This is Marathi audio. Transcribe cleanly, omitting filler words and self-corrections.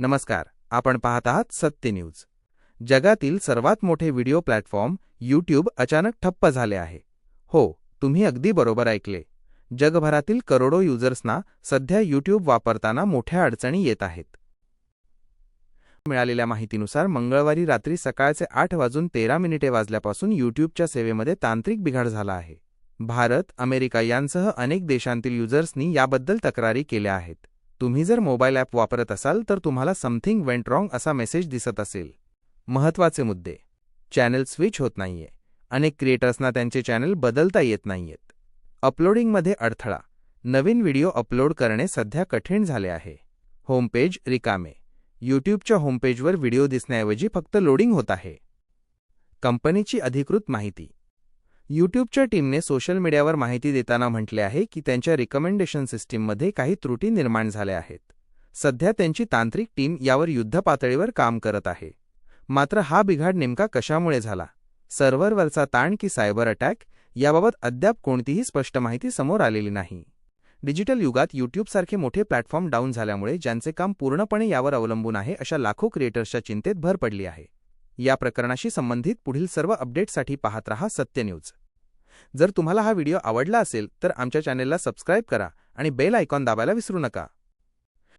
नमस्कार, आपण पाहत आहात सत्य न्यूज। जगातील सर्वात मोठे व्हिडिओ प्लॅटफॉर्म YouTube अचानक ठप्प झाले आहे। हो, तुम्ही अगदी बरोबर ऐकले। जगभरातील करोडो युजर्सना सध्या YouTube वापरताना मोठ्या अडचणी येत आहेत। मिळालेल्या माहितीनुसार मंगळवारी रात्री सकाळचे 8:13 वाजल्यापासून YouTubeच्या सेवेमध्ये तांत्रिक बिघाड झाला आहे। भारत, अमेरिका यांसह अनेक देशांतील युजर्सनी याबद्दल तक्रारी केल्या आहेत। तुम्ही जर मोबाईल ॲप वापरत असाल तर तुम्हाला समथिंग वेंट रॉंग असा मेसेज दिसत असेल। महत्त्वाचे मुद्दे: चॅनल स्विच होत नाहीये, अनेक क्रिएटर्सना त्यांचे चॅनल बदलता येत नाहीयेत। अपलोडिंगमध्ये अडथळा, नवीन व्हिडिओ अपलोड करणे सध्या कठीण झाले आहे। होमपेज रिकामे, YouTubeच्या होमपेजवर व्हिडिओ दिसण्याऐवजी फक्त लोडिंग होत आहे। कंपनीची अधिकृत माहिती: YouTubeच्या टीमने सोशल मीडियावर माहिती देताना म्हटले आहे की त्यांच्या रिकमेंडेशन सिस्टीममध्ये काही त्रुटी निर्माण झाल्या आहेत। सध्या त्यांची तांत्रिक टीम यावर युद्धपातळीवर काम करत आहे। मात्र हा बिघाड नेमका कशामुळे झाला, सर्व्हरवरचा ताण की सायबर अटॅक, याबाबत अद्याप कोणतीही स्पष्ट माहिती समोर आलेली नाही। डिजिटल युगात YouTubeसारखे मोठे प्लॅटफॉर्म डाऊन झाल्यामुळे ज्यांचे काम पूर्णपणे यावर अवलंबून आहे अशा लाखो क्रिएटर्सच्या चिंतेत भर पडली आहे। या प्रकरणाशी संबंधित पुढील सर्व अपडेट्ससाठी पाहत रहा सत्य न्यूज। जर तुम्हाला हा व्हिडिओ आवडला असेल तर आमच्या चॅनेलला सबस्क्राइब करा आणि बेल आयकॉन दाबायला विसरू नका।